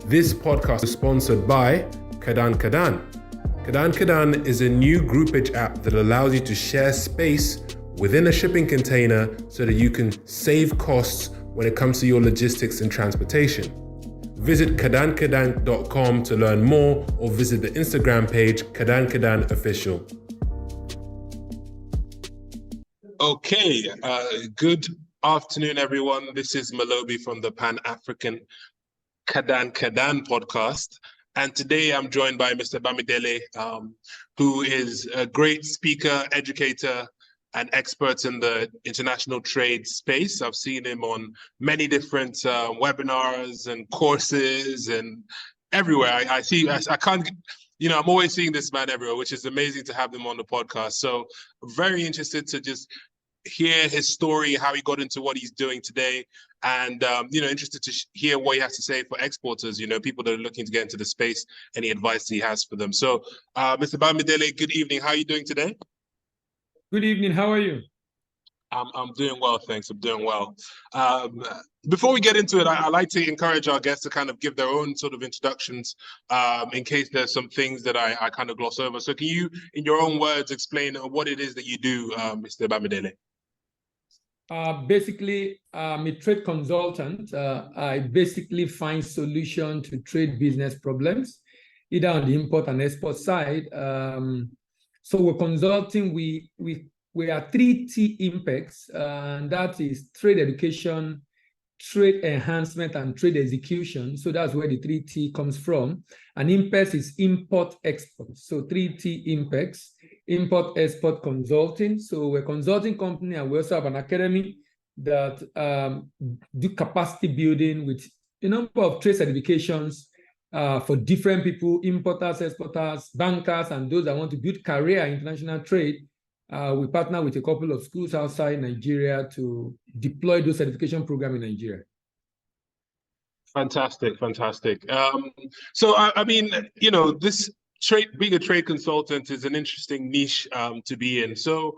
This podcast is sponsored by Kadan Kadan. Kadan Kadan is a new groupage app that allows you to share space within a shipping container so that you can save costs when it comes to your logistics and transportation. Visit kadankadan.com to learn more or visit the Instagram page Kadan Kadan Official. Okay, good afternoon, everyone. This is Malobi from the Pan-African Kadan Kadan podcast. And today I'm joined by Mr. Bamidele, who is a great speaker, educator, and expert in the international trade space. I've seen him on many different webinars and courses and everywhere. I can't, I'm always seeing this man everywhere, which is amazing to have him on the podcast. So very interested to just hear his story, how he got into what he's doing today, and interested to hear what he has to say for exporters, people that are looking to get into the space, any advice he has for them. So, Mr. Bamidele, good evening. How are you doing today? Good evening. How are you? I'm doing well, thanks. I'm doing well. Before we get into it, I like to encourage our guests to kind of give their own sort of introductions in case there's some things that I kind of gloss over. So can you, in your own words, explain what it is that you do, Mr. Bamidele? Basically, I'm a trade consultant. I basically find solutions to trade business problems, either on the import and export side. So we're consulting. We are 3T impacts, and that is trade education, trade enhancement, and trade execution. So that's where the 3T comes from. And impacts is import export. So 3T impacts, import export consulting. So we're a consulting company, and we also have an academy that do capacity building with a number of trade certifications for different people, importers, exporters, bankers, and those that want to build career in international trade. We partner with a couple of schools outside Nigeria to deploy those certification programs in Nigeria. Fantastic. So, this being a trade consultant is an interesting niche to be in. So,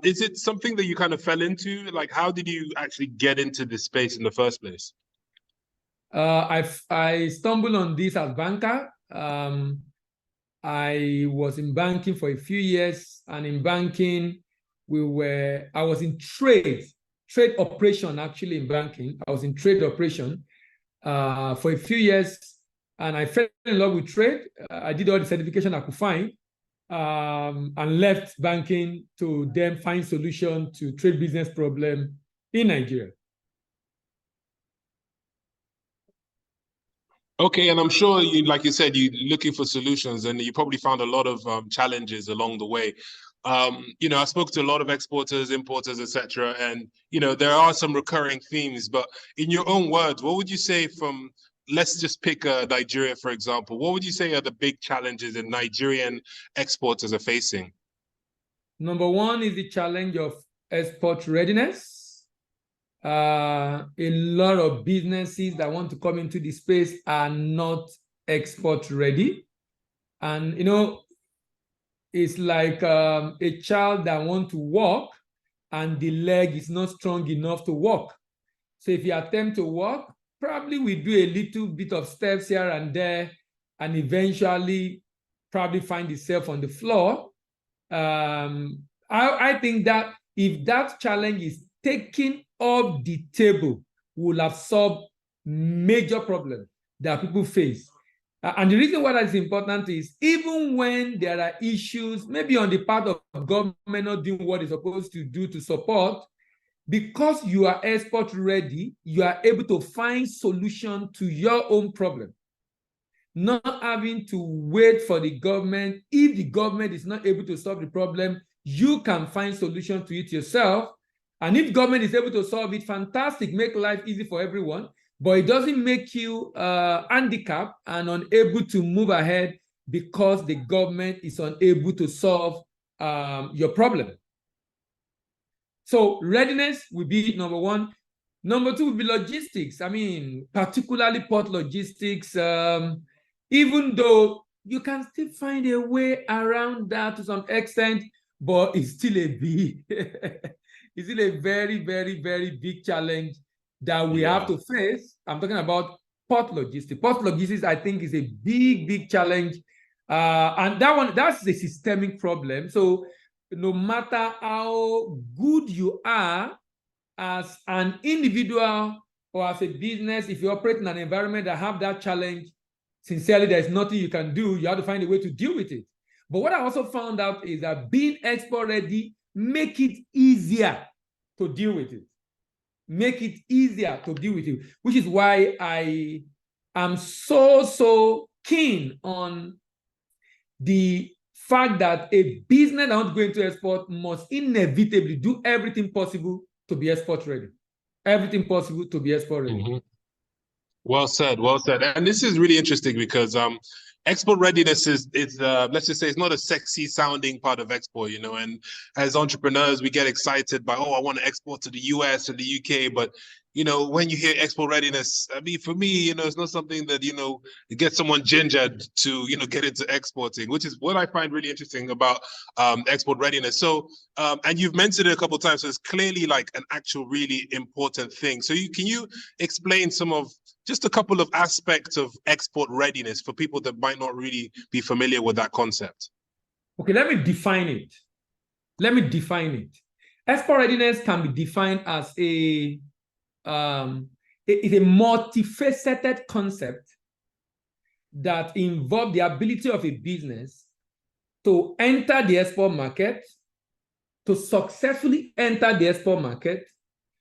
is it something that you kind of fell into? Like, how did you actually get into this space in the first place? I stumbled on this as banker. I was in banking for a few years, and in banking, I was in trade operation, actually in banking. I was in trade operation for a few years, and I fell in love with trade. I did all the certification I could find, and left banking to then find solution to trade business problem in Nigeria. Okay, and I'm sure like you said, you're looking for solutions, and you probably found a lot of challenges along the way. I spoke to a lot of exporters, importers, etc., and there are some recurring themes. But in your own words, what would you say let's just pick Nigeria, for example. What would you say are the big challenges that Nigerian exporters are facing? Number one is the challenge of export readiness. A lot of businesses that want to come into the space are not export ready. And, it's like a child that wants to walk and the leg is not strong enough to walk. So if you attempt to walk, probably we do a little bit of steps here and there, and eventually probably find yourself on the floor. I think that if that challenge is taken off the table, will have solved major problems that people face. And the reason why that's important is even when there are issues, maybe on the part of government not doing what it's supposed to do to support, because you are export ready, you are able to find solution to your own problem. Not having to wait for the government. If the government is not able to solve the problem, you can find solution to it yourself. And if government is able to solve it, fantastic, make life easy for everyone, but it doesn't make you handicapped and unable to move ahead because the government is unable to solve your problem. So readiness will be number one. Number two will be logistics. I mean, particularly port logistics, even though you can still find a way around that to some extent, but it's still a big Is it a very, very, very big challenge that we have to face? I'm talking about port logistics. Port logistics, I think, is a big challenge. And that's a systemic problem. So no matter how good you are as an individual or as a business, if you operate in an environment that have that challenge, sincerely, there's nothing you can do. You have to find a way to deal with it. But what I also found out is that being export ready make it easier to deal with it. Make it easier to deal with it, which is why I am so keen on the fact that a business that wants to go into export must inevitably do everything possible to be export ready. Everything possible to be export ready. Mm-hmm. Well said, well said. And this is really interesting because export readiness is let's just say it's not a sexy sounding part of export, you know, and as entrepreneurs we get excited by, oh, I want to export to the US or the UK, but you know, when you hear export readiness, I mean, for me, you know, it's not something that, you know, gets someone gingered to, you know, get into exporting, which is what I find really interesting about export readiness. So, and you've mentioned it a couple of times, so it's clearly like an actual really important thing. So can you explain just a couple of aspects of export readiness for people that might not really be familiar with that concept? Okay, let me define it. Export readiness can be defined as it's a multifaceted concept that involves the ability of a business to enter the export market, to successfully enter the export market,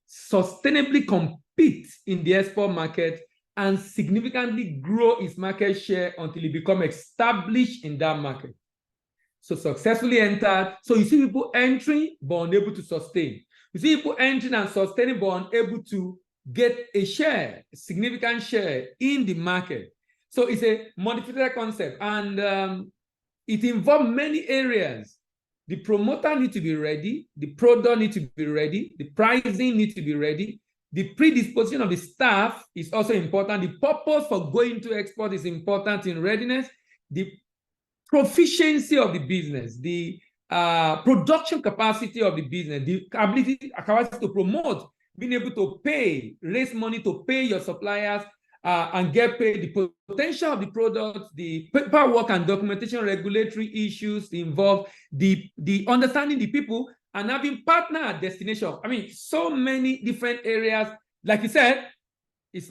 sustainably compete in the export market, and significantly grow its market share until it becomes established in that market. So successfully entered. So you see people entering but unable to sustain. You see people entering and sustaining but unable to get a significant share in the market. So it's a multifaceted concept, and it involves many areas. The promoter needs to be ready, the product needs to be ready, the pricing needs to be ready, the predisposition of the staff is also important. The purpose for going to export is important in readiness. The proficiency of the business, the production capacity of the business, the capacity to promote, being able to raise money to pay your suppliers and get paid, the potential of the product, the paperwork and documentation, regulatory issues involved, the understanding the people, and having partner at destination. I mean, so many different areas. Like you said, it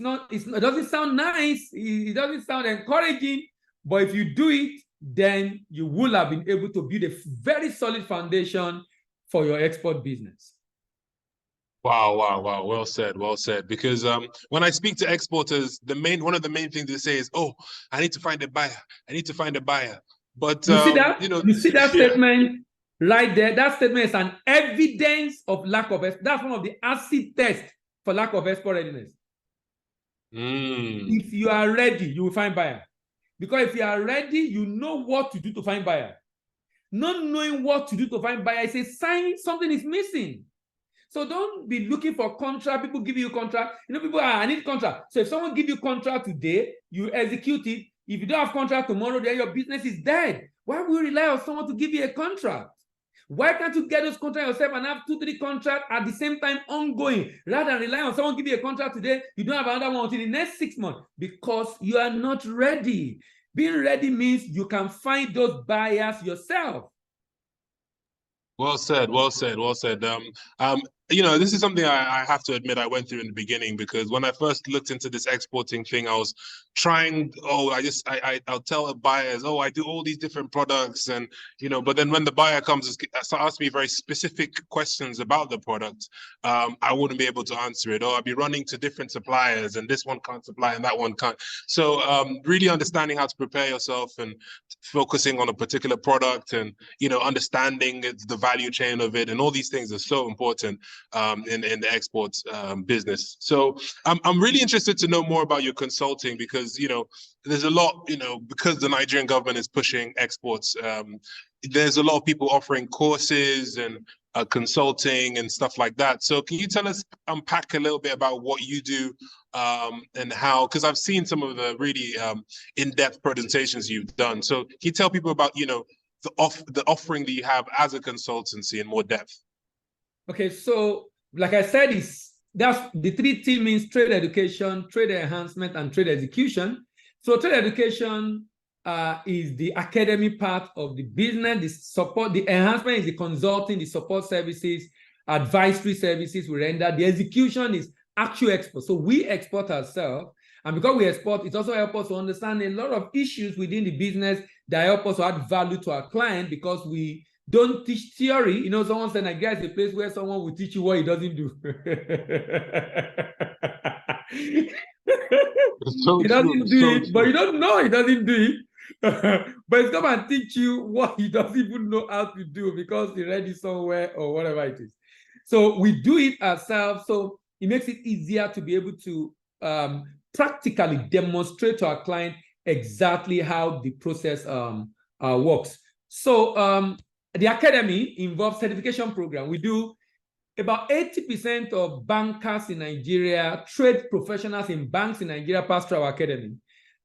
doesn't sound nice, it doesn't sound encouraging, but if you do it, then you will have been able to build a very solid foundation for your export business. Wow. Well said, well said. Because when I speak to exporters, one of the main things they say is, oh, I need to find a buyer. I need to find a buyer. But you see that? you know, You see that yeah. statement right there? That statement is an evidence of lack of export. That's one of the acid tests for lack of export readiness. If you are ready, you will find buyer. Because if you are ready, you know what to do to find buyer. Not knowing what to do to find buyer is a sign something is missing. So don't be looking for contract. People give you contract. You know, people I need contract. So if someone give you contract today, you execute it. If you don't have contract tomorrow, then your business is dead. Why would you rely on someone to give you a contract? Why can't you get those contracts yourself and have 2-3 contracts at the same time ongoing, rather than rely on someone give you a contract today, you don't have another one until the next 6 months because you are not ready. Being ready means you can find those buyers yourself. Well said, well said, well said. You know, this is something I have to admit I went through in the beginning, because when I first looked into this exporting thing, I was trying, I'll tell buyers, oh, I do all these different products, and you know, but then when the buyer comes to ask me very specific questions about the product, I wouldn't be able to answer it, or I'd be running to different suppliers, and this one can't supply and that one can't. So really understanding how to prepare yourself and focusing on a particular product, and you know, understanding the value chain of it, and all these things are so important in the export business. So I'm really interested to know more about your consulting, because you know, there's a lot, you know, because the Nigerian government is pushing exports, there's a lot of people offering courses and consulting and stuff like that. So can you unpack a little bit about what you do and how, because I've seen some of the really in-depth presentations you've done. So can you tell people about, you know, the offering that you have as a consultancy in more depth? Okay, so like I said, it's that's the 3T means trade education, trade enhancement, and trade execution. So trade education is the academy part of the business. The support, the enhancement is the consulting, the support services, advisory services we render. The execution is actual export. So we export ourselves. And because we export, it also helps us to understand a lot of issues within the business that help us to add value to our client, because we don't teach theory. You know, someone said Nigeria is a place where someone will teach you what he doesn't do. He doesn't do it, but you don't know he doesn't do it. But he's come and teach you what he doesn't even know how to do because he read it somewhere or whatever it is. So we do it ourselves. So it makes it easier to be able to practically demonstrate to our client exactly how the process works. So the academy involves certification program. We do about 80% of bankers in Nigeria, trade professionals in banks in Nigeria pass through our academy.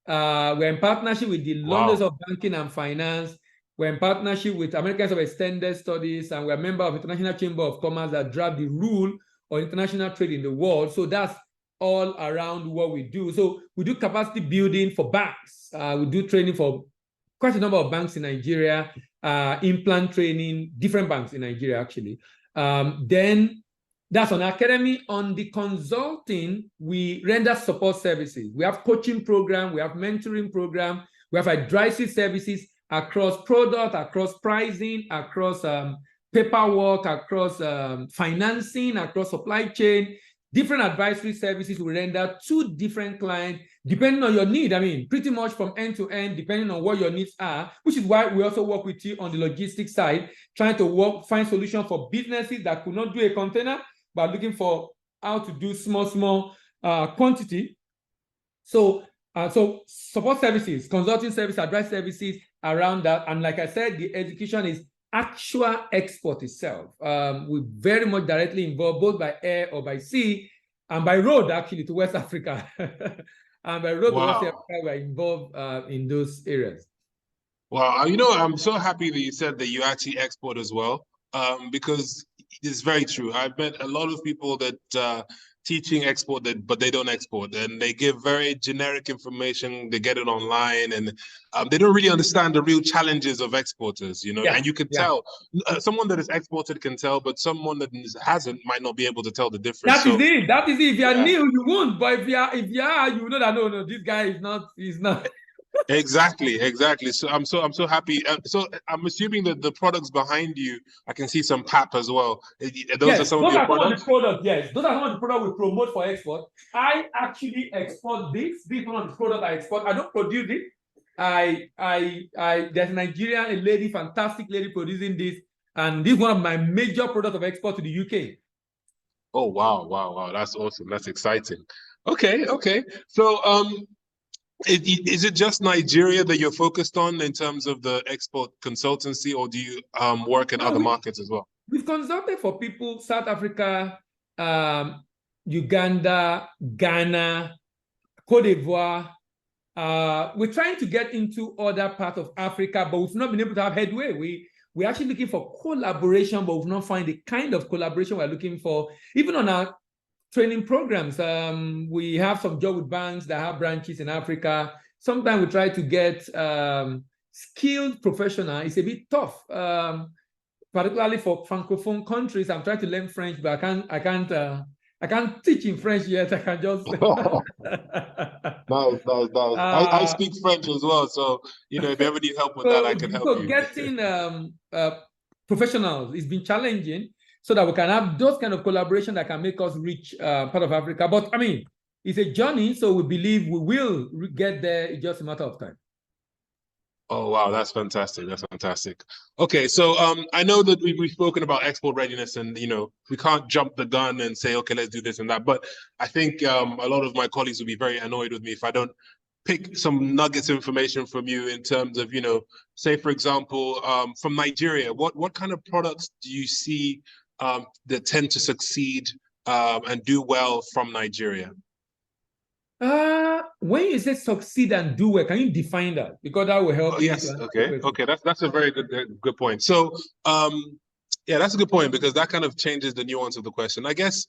We're in partnership with the London of Banking and Finance. We're in partnership with Americans of Extended Studies, and we're a member of International Chamber of Commerce that draft the rule on international trade in the world. So that's all around what we do. So we do capacity building for banks. We do training for quite a number of banks in Nigeria, implant training, different banks in Nigeria, actually. Then that's on academy. On the consulting, we render support services. We have coaching program, we have mentoring program, we have advisory services across product, across pricing, across paperwork, across financing, across supply chain, different advisory services we render to different clients, depending on your need. I mean, pretty much from end to end, depending on what your needs are, which is why we also work with you on the logistics side, trying to find solutions for businesses that could not do a container, but looking for how to do small quantity. So support services, consulting service, advice services around that. And like I said, the execution is actual export itself. We very much directly involved both by air or by sea, and by road actually to West Africa. And by road to West Africa, we're involved in those areas. Wow, you know, I'm so happy that you said that you actually export as well, because it's very true. I've met a lot of people that teaching export, but they don't export, and they give very generic information. They get it online, and they don't really understand the real challenges of exporters, you know. And you can tell someone that has exported can tell, but someone that hasn't might not be able to tell the difference. That is it. That is it. If you are new, you won't. But if you are, you know that no, this guy is not. He's not. Exactly. So I'm so happy. So I'm assuming that the products behind you, I can see some pap as well. Those are some of your products? Yes, those are some of the products we promote for export. I actually export this. This is one of the products I export. I don't produce it. There's a Nigerian lady, fantastic lady producing this, and this is one of my major products of export to the UK. Oh wow! That's awesome. That's exciting. Okay. So is it just Nigeria that you're focused on in terms of the export consultancy, or do you work in other markets as well? We've consulted for people, South Africa, Uganda, Ghana, Cote d'Ivoire. We're trying to get into other parts of Africa, but we've not been able to have headway. We're actually looking for collaboration, but we've not found the kind of collaboration we're looking for. Even on our training programs, we have some job with banks that have branches in Africa. Sometimes we try to get skilled professionals. It's a bit tough, particularly for Francophone countries. I'm trying to learn French, but I can't teach in French yet. I can just. Nice. I speak French as well, so you know, if you ever need help with that, I can help you. So getting professionals has been challenging, so that we can have those kind of collaboration that can make us reach part of Africa. But I mean, it's a journey, so we believe we will get there. It's just a matter of time. Oh wow, that's fantastic. Okay, so I know that we've spoken about export readiness, and you know, we can't jump the gun and say, okay, let's do this and that. But I think a lot of my colleagues will be very annoyed with me if I don't pick some nuggets of information from you in terms of, you know, say for example, from Nigeria, what kind of products do you see that tend to succeed and do well from Nigeria? When you say succeed and do well, can you define that? Because that will help. Oh, yes. Okay. That's a very good point. So, yeah, that's a good point, because that kind of changes the nuance of the question. I guess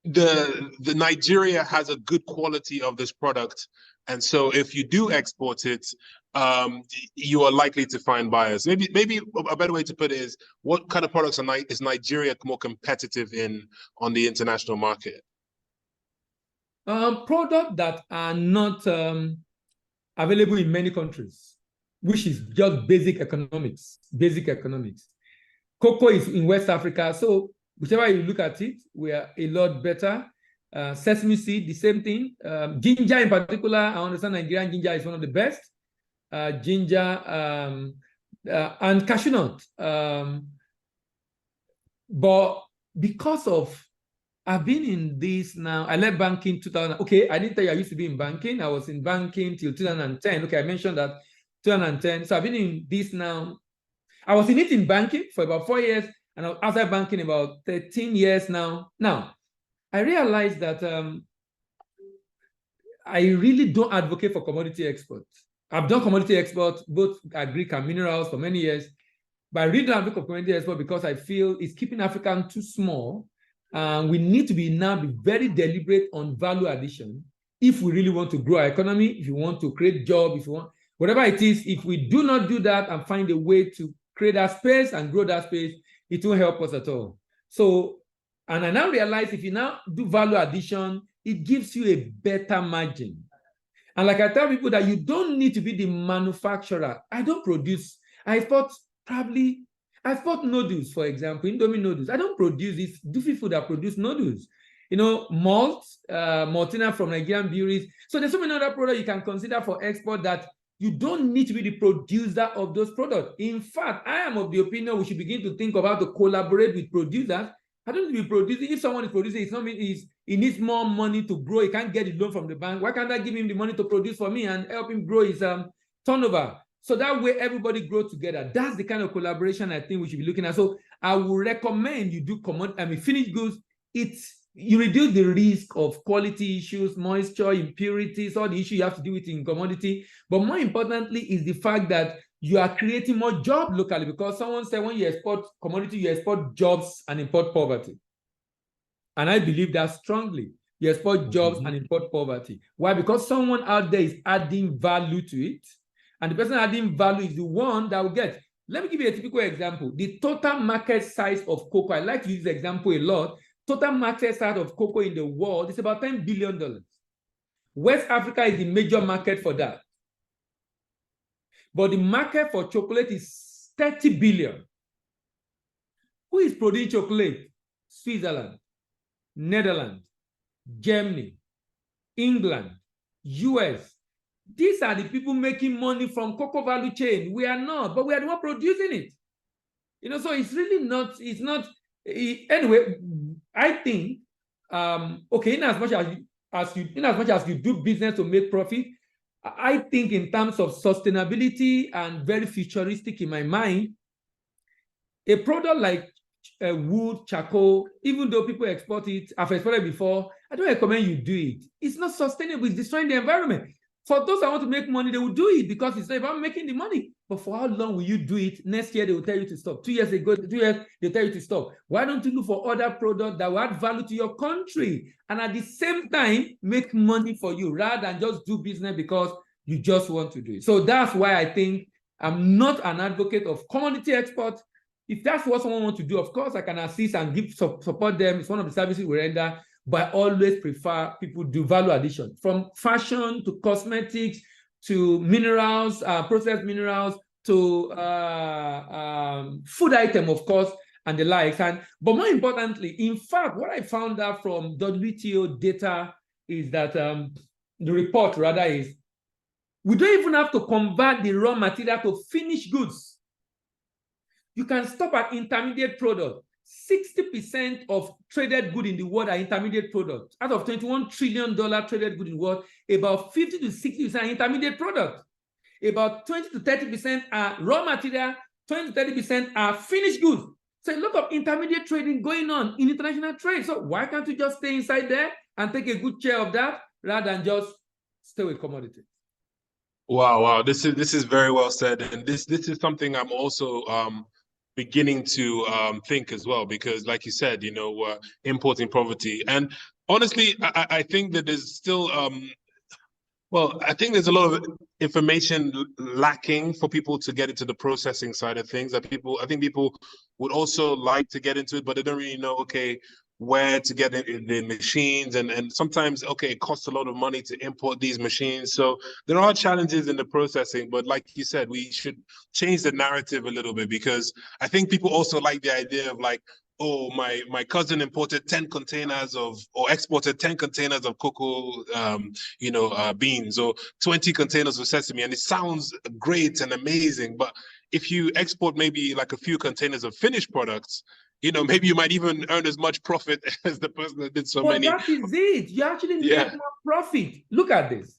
the Nigeria has a good quality of this product, and so if you do export it, you are likely to find buyers. Maybe a better way to put it is, what kind of products is Nigeria more competitive in on the international market? Products that are not available in many countries, which is just basic economics. Basic economics. Cocoa is in West Africa, so whichever you look at it, we are a lot better. Sesame seed, the same thing. Ginger in particular, I understand Nigerian ginger is one of the best. Ginger and cashew nut. But because of, I've been in this now, I left banking 2000. Okay, I didn't tell you I used to be in banking. I was in banking till 2010. Okay, I mentioned that 2010. So I've been in this now. I was in it in banking for about 4 years, and I was outside banking about 13 years now. Now, I realized that I really don't advocate for commodity exports. I've done commodity exports, both agric and minerals, for many years, but I really don't advocate for commodity export because I feel it's keeping Africa too small. We need to be very deliberate on value addition if we really want to grow our economy, if you want to create jobs, if you want, whatever it is. If we do not do that and find a way to create that space and grow that space, it won't help us at all. So, and I now realize if you now do value addition, it gives you a better margin. And like I tell people that you don't need to be the manufacturer. I don't produce, I export noodles, for example, Indomie noodles. I don't produce this. Doofy food that produce noodles. You know, malt, maltina from Nigerian breweries. So there's so many other products you can consider for export that you don't need to be the producer of those products. In fact, I am of the opinion we should begin to think about to collaborate with producers. I don't need to be producing. If someone is producing, it's not mean he needs more money to grow. He can't get the loan from the bank. Why can't I give him the money to produce for me and help him grow his turnover? So that way everybody grows together. That's the kind of collaboration I think we should be looking at. So I would recommend you do finished goods. You reduce the risk of quality issues, moisture, impurities, all the issues you have to deal with in commodity. But more importantly is the fact that you are creating more jobs locally, because someone said when you export commodity, you export jobs and import poverty. And I believe that strongly. You export jobs and import poverty. Why? Because someone out there is adding value to it. And the person adding value is the one that will get. Let me give you a typical example. The total market size of cocoa, I like to use the example a lot. Total market size of cocoa in the world is about $10 billion. West Africa is the major market for that. But the market for chocolate is 30 billion. Who is producing chocolate? Switzerland, Netherlands, Germany, England, US. These are the people making money from cocoa value chain. We are not, but we are the one producing it. You know, so it's really not, anyway, I think, okay, in as much as you do business to make profit, I think in terms of sustainability and very futuristic in my mind, a product like wood, charcoal, even though people export it, I've exported before, I don't recommend you do it. It's not sustainable, it's destroying the environment. For those that want to make money, they will do it because it's not about making the money. But for how long will you do it? Next year, they will tell you to stop. 2 years ago, 2 years, they'll tell you to stop. Why don't you look for other products that will add value to your country and at the same time make money for you rather than just do business because you just want to do it? So that's why I think I'm not an advocate of commodity export. If that's what someone wants to do, of course, I can assist and support them. It's one of the services we render. But I always prefer people do value addition, from fashion to cosmetics to minerals, processed minerals to food item, of course, and the likes. But more importantly, in fact, what I found out from WTO data is that the report rather is we don't even have to convert the raw material to finished goods. You can stop at intermediate product. 60% of traded goods in the world are intermediate products. Out of $21 trillion traded goods in the world, about 50 to 60% are intermediate products. About 20 to 30% are raw material, 20 to 30% are finished goods. So a lot of intermediate trading going on in international trade. So why can't you just stay inside there and take a good share of that rather than just stay with commodities? Wow. This is very well said. And this is something I'm also beginning to think as well, because like you said, you know, importing poverty. And honestly, I think that there's still well, I think there's a lot of information lacking for people to get into the processing side of things. I think people would also like to get into it, but they don't really know, okay, where to get the machines. And sometimes, okay, it costs a lot of money to import these machines. So there are challenges in the processing, but like you said, we should change the narrative a little bit, because I think people also like the idea of like, oh, my cousin imported 10 containers of, or exported 10 containers of cocoa, beans, or 20 containers of sesame. And it sounds great and amazing. But if you export maybe like a few containers of finished products, maybe you might even earn as much profit as the person that did so many. That is it. You actually make more profit. Look at this.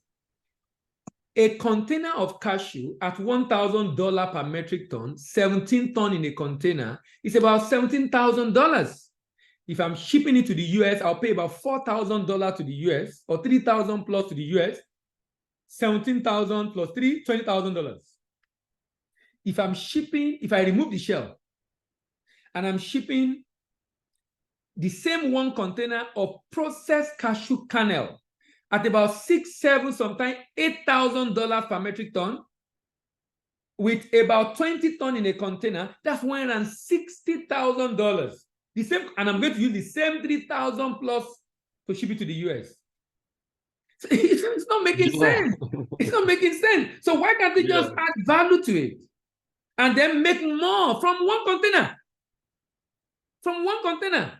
A container of cashew at $1,000 per metric ton, 17 ton in a container, is about $17,000. If I'm shipping it to the US, I'll pay about $4,000 to the US, or $3,000 plus to the US, 17,000 plus 3, $20,000. If I remove the shell and I'm shipping the same one container of processed cashew kernel at about $6,000, $7,000, sometimes $8,000 per metric ton, with about 20 ton in a container, that's $160,000. The same, and I'm going to use the same 3,000 plus to ship it to the US. So it's not making sense. It's not making sense. So why can't they just add value to it and then make more from one container? From one container.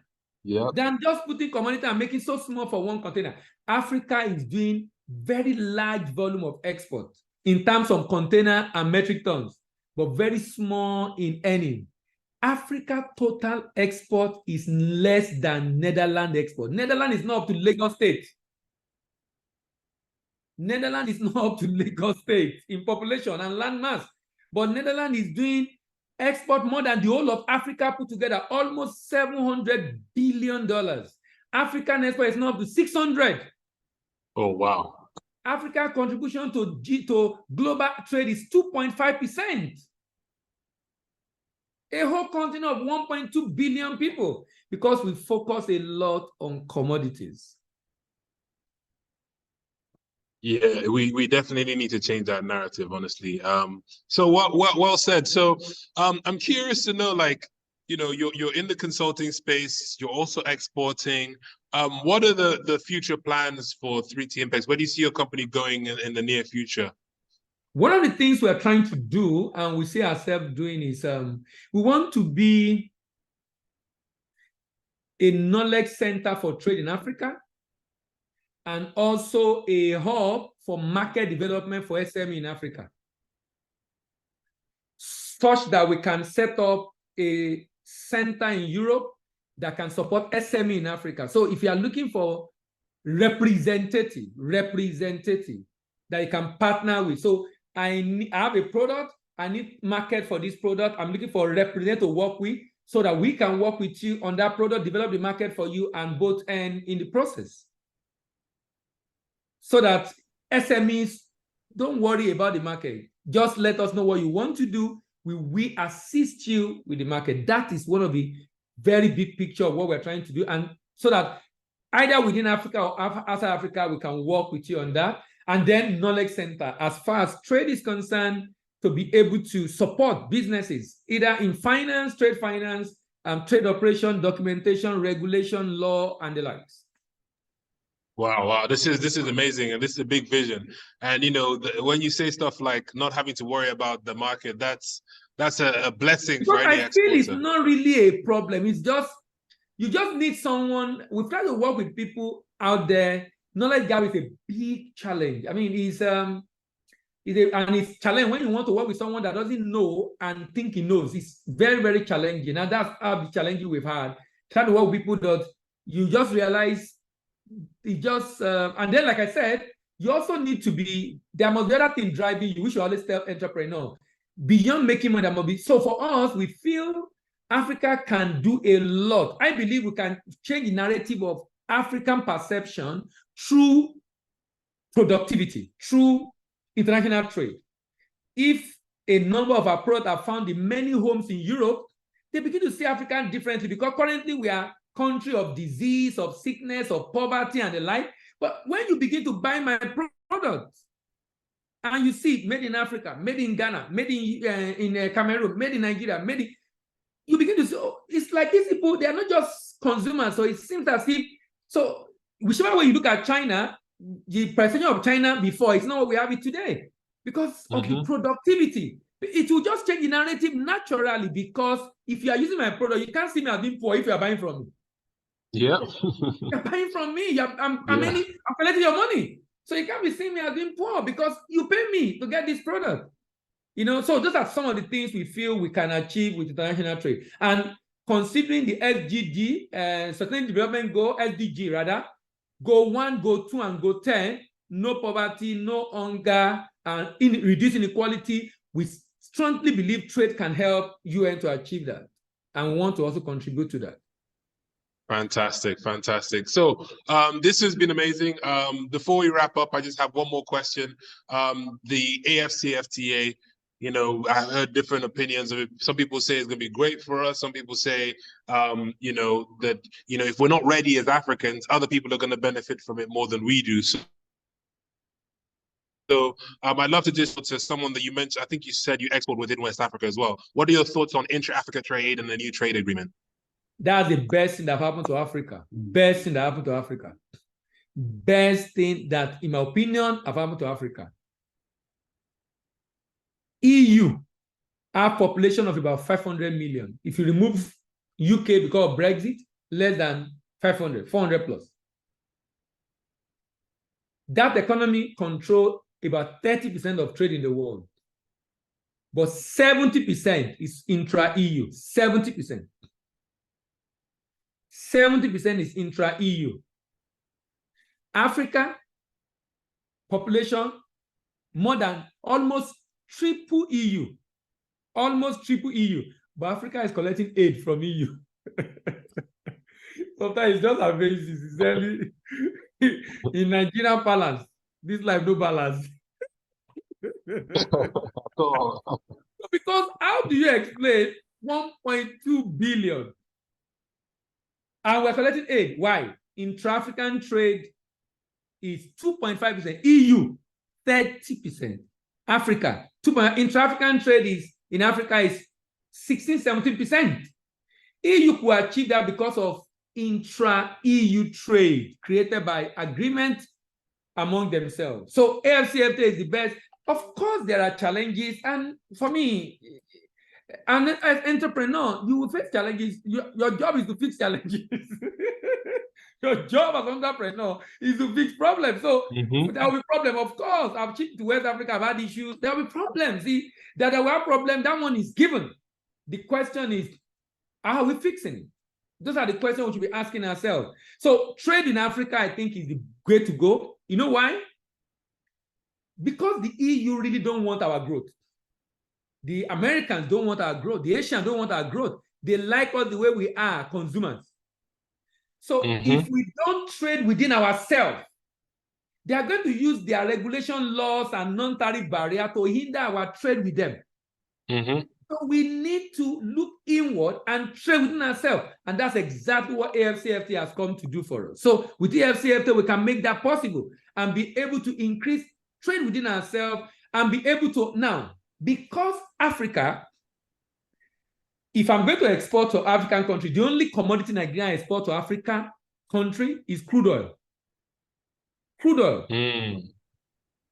Than just putting commodity and making so small for one container. Africa is doing very large volume of export in terms of container and metric tons, but very small in earning. Africa total export is less than Netherlands export. Netherlands is not up to Lagos State. Netherlands is not up to Lagos State in population and land mass, but Netherlands is doing export more than the whole of Africa put together, almost $700 billion. African export is not up to 600. Oh, wow. Africa's contribution to global trade is 2.5%. A whole continent of 1.2 billion people, because we focus a lot on commodities. Yeah, we definitely need to change that narrative, honestly. So well said. So I'm curious to know, like, you're in the consulting space, you're also exporting. What are the future plans for 3T Impacts? Where do you see your company going in the near future? One of the things we're trying to do, and we see ourselves doing, is we want to be a knowledge center for trade in Africa, and also a hub for market development for SME in Africa, such that we can set up a center in Europe that can support SME in Africa. So if you are looking for representative that you can partner with, so I have a product, I need market for this product, I'm looking for a representative to work with, so that we can work with you on that product, develop the market for you, and both end in the process. So that SMEs, don't worry about the market. Just let us know what you want to do. We assist you with the market. That is one of the very big picture of what we're trying to do. And so that either within Africa or outside Africa, we can work with you on that. And then knowledge center, as far as trade is concerned, to be able to support businesses, either in finance, trade operation, documentation, regulation, law, and the likes. Wow, this is amazing, and this is a big vision. And when you say stuff like not having to worry about the market, that's a blessing for any exporter. I feel it's not really a problem. It's just, you just need someone. We try to work with people out there. Knowledge gap is a big challenge. I mean, it's challenging when you want to work with someone that doesn't know and think he knows. It's very, very challenging. And that's how the challenge we've had. Trying to work with people that you just realize it just, and then, like I said, you also need to be, there must be other thing driving you. We should always tell entrepreneurs, beyond making money, there must be. So for us, we feel Africa can do a lot. I believe we can change the narrative of African perception through productivity, through international trade. If a number of our products are found in many homes in Europe, they begin to see African differently, because currently we are country of disease, of sickness, of poverty, and the like. But when you begin to buy my products, and you see it made in Africa, made in Ghana, made in Cameroon, made in Nigeria, you begin to say, oh, it's like these people, they are not just consumers. So it seems as if, so whichever way you look at China, the perception of China before is not what we have it today because of the productivity. It will just change the narrative naturally because if you are using my product, you can't see me as being poor if you are buying from me. Yeah. You're buying from me. I'm collecting your money. So you can't be seeing me as being poor because you pay me to get this product. You know, so those are some of the things we feel we can achieve with international trade. And considering the SDG, Sustainable Development Goal, SDG rather, Goal 1, Goal 2, and Goal 10, no poverty, no hunger, and reduce inequality, we strongly believe trade can help UN to achieve that. And we want to also contribute to that. Fantastic, fantastic. So this has been amazing. Before we wrap up, I just have one more question. The AFCFTA, you know, I heard different opinions of it. Some people say it's going to be great for us. Some people say, you know, that, you know, if we're not ready as Africans, other people are going to benefit from it more than we do. So I'd love to just to someone that you mentioned, I think you said you export within West Africa as well. What are your thoughts on intra-Africa trade and the new trade agreement? That's the best thing that happened to Africa. Best thing that happened to Africa. Best thing that, in my opinion, have happened to Africa. EU have population of about 500 million. If you remove UK because of Brexit, less than 500, 400 plus. That economy controls about 30% of trade in the world. But 70% is intra-EU, 70%. 70% is intra-EU. Africa, population, more than almost triple EU. Almost triple EU. But Africa is collecting aid from EU. Sometimes it's just amazing. It's really in Nigerian balance. This life no balance. Because how do you explain 1.2 billion? And we're collecting aid. Why? Intra-African trade is 2.5%. EU, 30%. Africa, intra-African trade is in Africa is 16, 17%. EU could achieve that because of intra-EU trade created by agreement among themselves. So AFCFTA is the best. Of course, there are challenges. And for me, and as entrepreneur, you will face challenges. Your job is to fix challenges. Your job as an entrepreneur is to fix problems. So there will be problems. Of course, I've shipped to West Africa, I've had issues. There will be problems. See, that there will have problems, that one is given. The question is, how are we fixing it? Those are the questions we should be asking ourselves. So trade in Africa, I think, is the way to go. You know why? Because the EU really don't want our growth. The Americans don't want our growth. The Asians don't want our growth. They like us the way we are, consumers. So if we don't trade within ourselves, they are going to use their regulation laws and non-tariff barrier to hinder our trade with them. So we need to look inward and trade within ourselves. And that's exactly what AFCFTA has come to do for us. So with the AFCFTA, we can make that possible and be able to increase trade within ourselves and be able to now, because Africa, if I'm going to export to African country, the only commodity Nigeria export to African country is crude oil. Crude oil.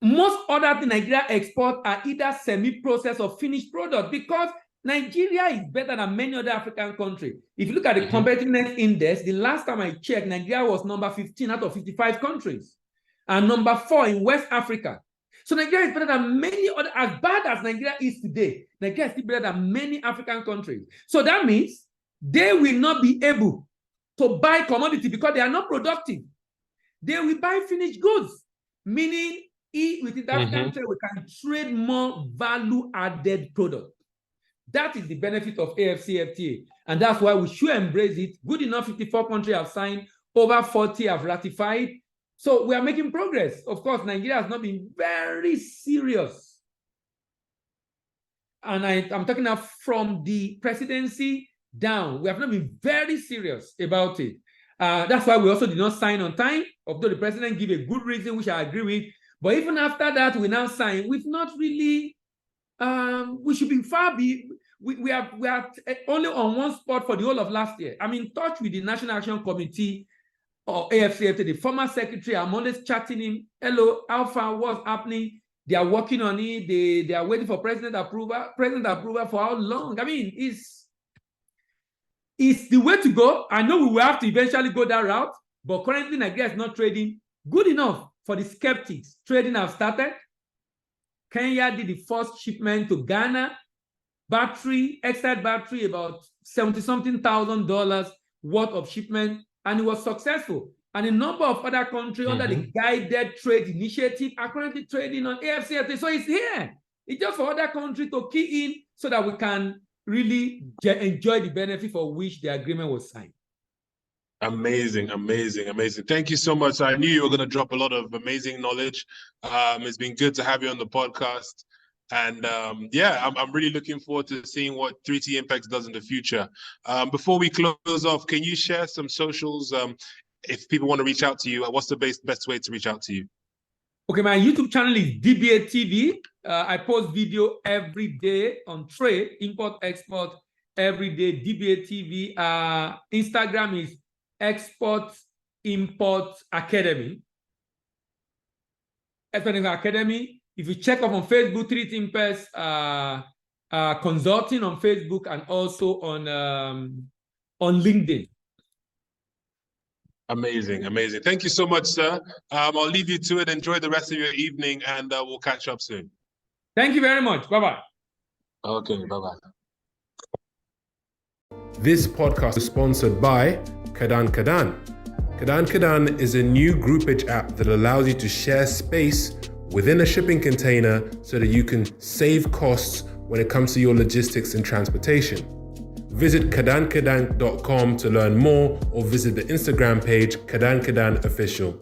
Most other things Nigeria export are either semi-processed or finished product because Nigeria is better than many other African countries. If you look at the competitiveness index, the last time I checked, Nigeria was number 15 out of 55 countries and number 4 in West Africa. So Nigeria is better than many other, as bad as Nigeria is today, Nigeria is still better than many African countries. So that means they will not be able to buy commodity because they are not productive. They will buy finished goods, meaning within the African trade, we can trade more value-added product. That is the benefit of AFCFTA. And that's why we should embrace it. Good enough, 54 countries have signed, over 40 have ratified. So we are making progress. Of course, Nigeria has not been very serious. And I'm talking now from the presidency down. We have not been very serious about it. That's why we also did not sign on time, although the president gave a good reason, which I agree with. But even after that, we now sign. We've not really. We should be far. We are only on one spot for the whole of last year. I'm in touch with the National Action Committee or AFCFT, the former secretary. I'm always chatting him. Hello, Alpha, what's happening? They are working on it. They are waiting for president approval. President approval for how long? I mean, it's the way to go. I know we will have to eventually go that route, but currently Nigeria is not trading good enough for the skeptics. Trading have started. Kenya did the first shipment to Ghana. Extra battery, about $70-something thousand worth of shipment, and it was successful. And a number of other countries under the guided trade initiative are currently trading on AFCFTA. So it's here. It's just for other countries to key in so that we can really enjoy the benefit for which the agreement was signed. Amazing. Thank you so much. I knew you were going to drop a lot of amazing knowledge. It's been good to have you on the podcast. And I'm really looking forward to seeing what 3T Impact does in the future. Before we close off, can you share some socials? If people want to reach out to you, what's the best way to reach out to you? Okay, my YouTube channel is DBA TV. I post video every day on trade, import, export, every day, DBA TV. Instagram is Export Import Academy. Export Import Academy. If you check up on Facebook, 3T Impact Consulting on Facebook and also on LinkedIn. Amazing. Thank you so much, sir. I'll leave you to it. Enjoy the rest of your evening, and we'll catch up soon. Thank you very much. Bye-bye. Okay, bye-bye. This podcast is sponsored by Kadan Kadan. Kadan Kadan is a new groupage app that allows you to share space within a shipping container so that you can save costs when it comes to your logistics and transportation. Visit kadankadan.com to learn more, or visit the Instagram page Kadan Kadan Official.